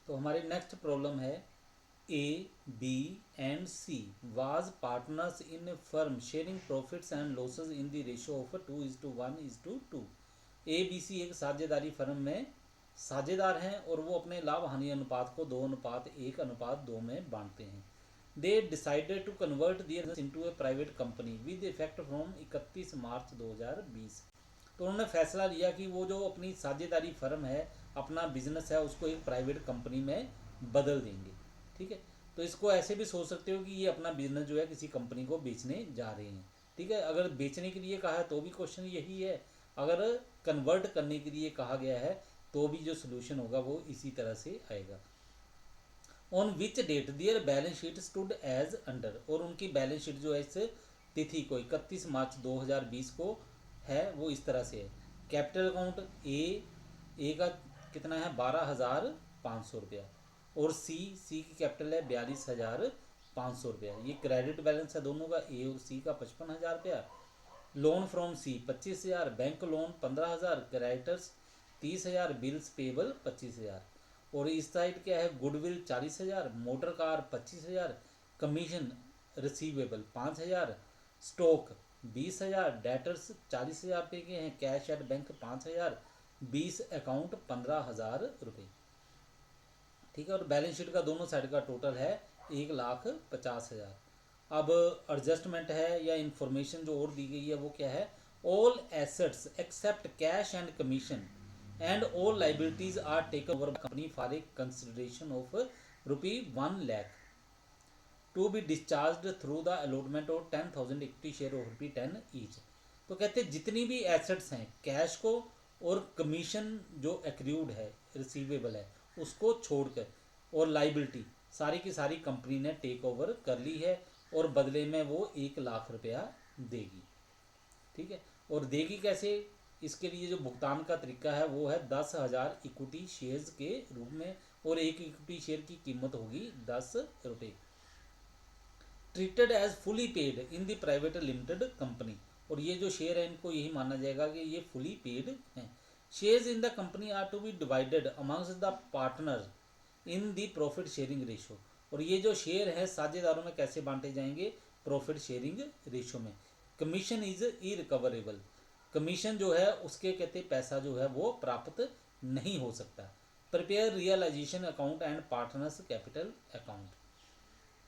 तो हमारी next problem है A B and C was partners in firm sharing profits and losses in the ratio of 2:1:2। A B C एक साझेदारी firm में साझेदार हैं और वो अपने लाभ हानि अनुपात को 2:1:2 में बांटते हैं। They decided to convert their into a private company with effect from 31 March 2020। तो उन्होंने फैसला लिया कि वो जो अपनी साझेदारी फर्म है, अपना बिजनेस है, उसको एक प्राइवेट कंपनी में बदल देंगे। ठीक है, तो इसको ऐसे भी सोच सकते हो कि ये अपना बिजनेस जो है किसी कंपनी को बेचने जा रहे हैं। ठीक है, अगर बेचने के लिए कहा है तो भी क्वेश्चन यही है, अगर कन्वर्ट करने के लिए कहा गया है तो भी जो सोल्यूशन होगा वो इसी तरह से आएगा। On which date their balance sheet stood as under, और उनकी बैलेंस शीट जो है इस तिथि को 31 मार्च 2020 को है वो इस तरह से है। कैपिटल अकाउंट ए का कितना है 12,500 रुपया, और सी की कैपिटल है 42,500 रुपया। ये क्रेडिट बैलेंस है दोनों का, ए और सी का 55,000 रुपया। Loan from C 25,000, bank loan 15,000, creditors 30,000, bills payable 25,000। और इस साइड क्या है, goodwill 40,000, motor car 25,000, commission receivable 5,000, stock 20,000, debtors 40,000 रुपये के हैं, कैश एट बैंक 5,000, 20 अकाउंट 15,000 रुपये। ठीक है, और बैलेंस शीट का दोनों साइड का टोटल है 1,50,000। अब एडजस्टमेंट है या इंफॉर्मेशन जो और दी गई है वो क्या है, all assets except cash and commission and all liabilities are taken over company for a consideration of ₹1,00,000 to be discharge through the allotment of 10,000 equity share of ₹10 each. तो कहते हैं जितनी भी एसेट्स हैं, कैश को और कमीशन जो accrued है, रिसीवेबल है, उसको छोड़कर, और लाइबिलिटी सारी की सारी कंपनी ने टेक ओवर कर ली है और बदले में वो 1,00,000 रुपया देगी। ठीक है, और देगी कैसे, इसके लिए जो भुगतान का तरीका है वो है 10,000 इक्विटी शेयर्स के रूप में, और एक इक्विटी शेयर की कीमत होगी 10 रुपये। Treated as fully paid in the private limited company, और ये जो शेयर है इनको यही माना जाएगा कि ये फुली पेड हैं। Shares in the company are to be divided amongst the partner in the profit sharing ratio, और ये जो शेयर है साझेदारों में कैसे बांटे जाएंगे, प्रॉफिट शेयरिंग रेशो में। कमीशन इज इरिकवरेबल, कमीशन जो है उसके कहते पैसा जो है वो प्राप्त नहीं हो सकता। Prepare realisation account and partners capital account.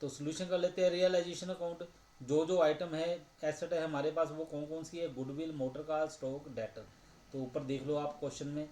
तो सोल्यूशन कर लेते हैं। रियलाइजेशन अकाउंट, जो जो आइटम है एसेट है हमारे पास वो कौन कौन सी है, goodwill, motor car, stock, debtor. तो ऊपर देख लो आप क्वेश्चन में,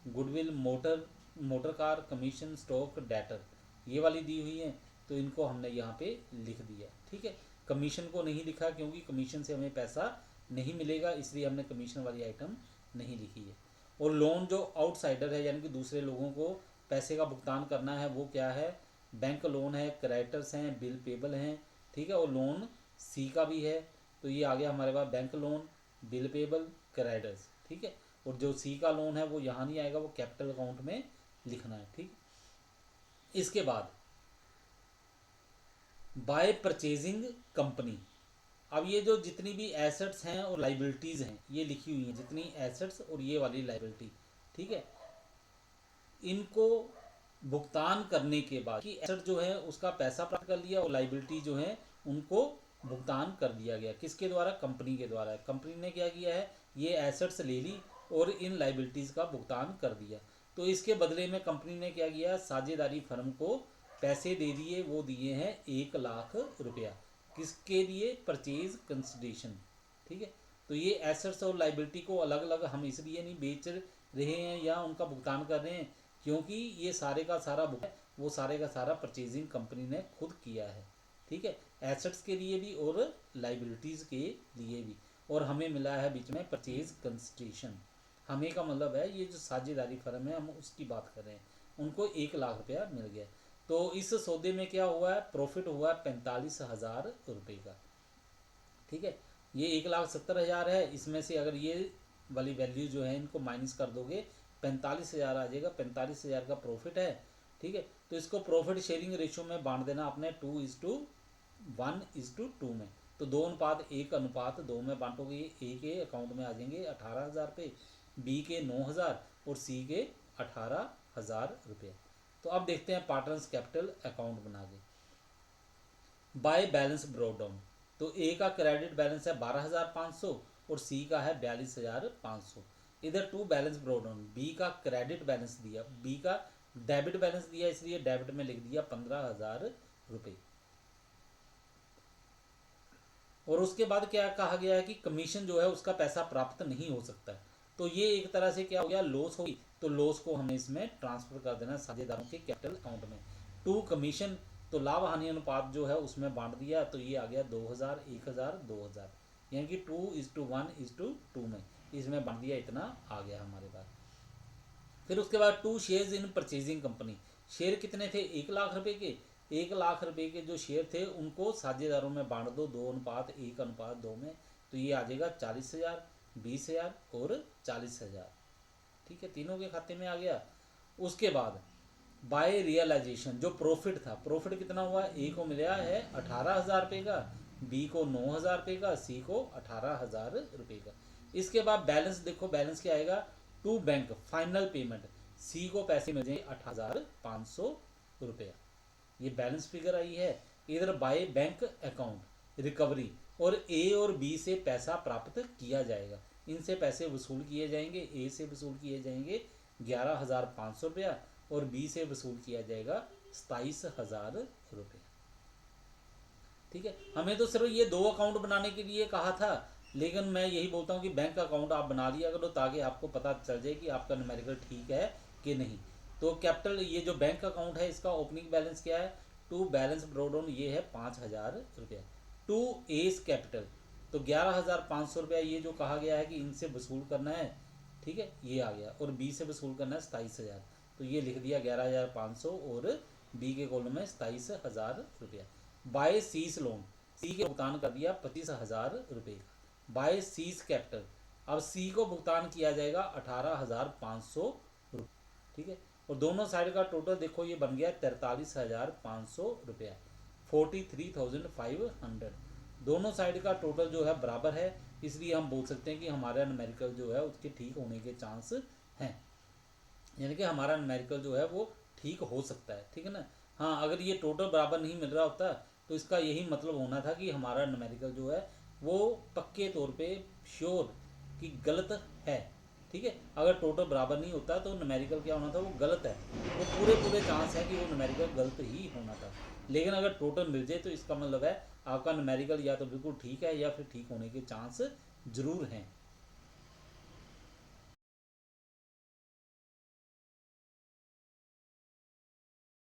goodwill, motor car, commission, stock, debtor, ये वाली दी हुई है, तो इनको हमने यहाँ पे लिख दिया। ठीक है, कमीशन को नहीं लिखा क्योंकि कमीशन से हमें पैसा नहीं मिलेगा, इसलिए हमने कमीशन वाली आइटम नहीं लिखी है। और लोन जो आउटसाइडर है यानी कि दूसरे लोगों को पैसे का भुगतान करना है वो क्या है, बैंक लोन है, क्रेडिटर्स हैं, बिल पेबल हैं। ठीक है, और लोन सी का भी है, तो ये आ गया हमारे पास bank loan, bill payable, creditors. ठीक है, और जो सी का लोन है वो यहाँ नहीं आएगा, वो कैपिटल अकाउंट में लिखना है। ठीक, इसके बाद बाय परचेजिंग कंपनी। अब ये जो जितनी भी एसेट्स हैं और लाइबिलिटीज़ हैं ये लिखी हुई हैं, जितनी एसेट्स और ये वाली लाइबिलिटी। ठीक है, इनको भुगतान करने के बाद कि एसेट जो है उसका पैसा प्राप्त कर लिया और लाइबिलिटी जो है उनको भुगतान कर दिया गया, किसके द्वारा, कंपनी के द्वारा। कंपनी ने क्या किया है, ये एसेट्स ले ली और इन लाइबिलिटीज़ का भुगतान कर दिया। तो इसके बदले में कंपनी ने क्या किया, साझेदारी फर्म को पैसे दे दिए, वो दिए हैं 1,00,000 रुपया। किसके लिए, परचेज कंसिडरेशन। ठीक है, तो ये एसेट्स और लाइबिलिटी को अलग अलग हम इसलिए नहीं बेच रहे हैं या उनका भुगतान कर रहे हैं क्योंकि ये सारे का सारा वो सारे का सारा परचेजिंग कंपनी ने खुद किया है। ठीक है, एसेट्स के लिए भी और लाइबिलिटीज़ के लिए भी, और हमें मिला है बीच में परचेज कंसिडरेशन। हमें का मतलब है ये जो साझेदारी फर्म है हम उसकी बात कर रहे हैं, उनको 1,00,000 रुपया मिल गया। तो इस सौदे में क्या हुआ है, प्रॉफिट हुआ है 45,000 रुपये का। ठीक है, ये 1,70,000 है, इसमें से अगर ये वाली वैल्यू जो है इनको माइनस कर दोगे 45,000 आ जाएगा, 45,000 का प्रॉफिट है। ठीक है, तो इसको प्रॉफिट शेयरिंग रेशियो में बांट देना आपने 2:1:2 में। तो 2:1:2 में बांटोगे, ए के अकाउंट में आ जाएंगे 18,000 रुपये, बी के 9,000 और सी के 18,000 रुपये। तो अब देखते हैं पार्टनर्स कैपिटल अकाउंट बना के। बाय बैलेंस ब्रॉट डाउन, तो ए का क्रेडिट बैलेंस है 12,500 और सी का है 42,500। इधर to balance brought down, B का क्रेडिट बैलेंस दिया, बी का डेबिट बैलेंस दिया, इसलिए डेबिट में लिख दिया 15,000 रुपये। और उसके बाद क्या कहा गया है कि कमीशन जो है उसका पैसा प्राप्त नहीं हो सकता है। तो ये एक तरह से क्या हो गया, लॉस होगी। तो लॉस को हमें इसमें ट्रांसफर कर देना साझेदारों के कैपिटल अकाउंट में। टू कमीशन, तो लाभ हानि अनुपात जो है उसमें बांट दिया, तो ये आ गया 2000, 1000, 2000, यानी कि 2:1:2 में इसमें बांट दिया, इतना आ गया हमारे पास। फिर उसके बाद to shares in purchasing company, share कितने थे, 1 लाख रुपए के। 1 लाख रुपए के जो शेयर थे उनको साझेदारों में बांट दो 2:1:2 में, तो ये आ जाएगा 40,000, 20,000 और 40,000। ठीक है, तीनों के खाते में आ गया। उसके बाद बाय रियलाइजेशन, जो प्रॉफिट था, प्रॉफिट कितना हुआ, ए को मिला है 18,000 रुपये का, बी को 9,000 रुपये का, सी को 18,000 रुपये का। इसके बाद बैलेंस देखो, बैलेंस क्या आएगा, टू बैंक फाइनल पेमेंट, सी को पैसे मिल जाएंगे 18,500 रुपया, ये बैलेंस फिगर आई है। इधर बाय बैंक अकाउंट रिकवरी, और ए और बी से पैसा प्राप्त किया जाएगा, इनसे पैसे वसूल किए जाएंगे। ए से वसूल किए जाएंगे 11,500 रुपया और बी से वसूल किया जाएगा 27,000 रुपये। ठीक है, हमें तो सिर्फ ये 2 अकाउंट बनाने के लिए कहा था, लेकिन मैं यही बोलता हूँ कि बैंक अकाउंट आप बना लिया करो ताकि आपको पता चल जाए कि आपका न्यूमेरिकल ठीक है कि नहीं। तो कैपिटल, ये जो बैंक अकाउंट है इसका ओपनिंग बैलेंस क्या है, टू बैलेंस ब्रॉट डाउन ये है 5,000 रुपया। टू एस कैपिटल, तो 11,500 रुपया ये जो कहा गया है कि इनसे वसूल करना है, ठीक है, ये आ गया। और बी से वसूल करना है 27,000, तो ये लिख दिया 11,500 और बी के कॉलम में 27,000 रुपया। बाय सीज लोन, सी के भुगतान कर दिया 25,000 रुपये का। बाय सीज कैपिटल, अब सी को भुगतान किया जाएगा 18,500 रुपये। ठीक है, और दोनों साइड का टोटल देखो ये बन गया 43,500 रुपया, 43,500। दोनों साइड का टोटल जो है बराबर है, इसलिए हम बोल सकते हैं कि हमारा न्यूमेरिकल जो है उसके ठीक होने के चांस हैं, यानी कि हमारा न्यूमेरिकल जो है वो ठीक हो सकता है। ठीक है ना। हाँ, अगर ये टोटल बराबर नहीं मिल रहा होता तो इसका यही मतलब होना था कि हमारा न्यूमेरिकल जो है वो पक्के तौर पे श्योर कि गलत है। ठीक है, अगर टोटल बराबर नहीं होता तो न्यूमेरिकल क्या होना था, वो गलत है, वो पूरे चांस है कि वो न्यूमेरिकल गलत ही होना था। लेकिन अगर टोटल मिल जाए तो इसका मतलब है आपका न्यूमेरिकल या तो बिल्कुल ठीक है या फिर ठीक होने के चांस जरूर हैं।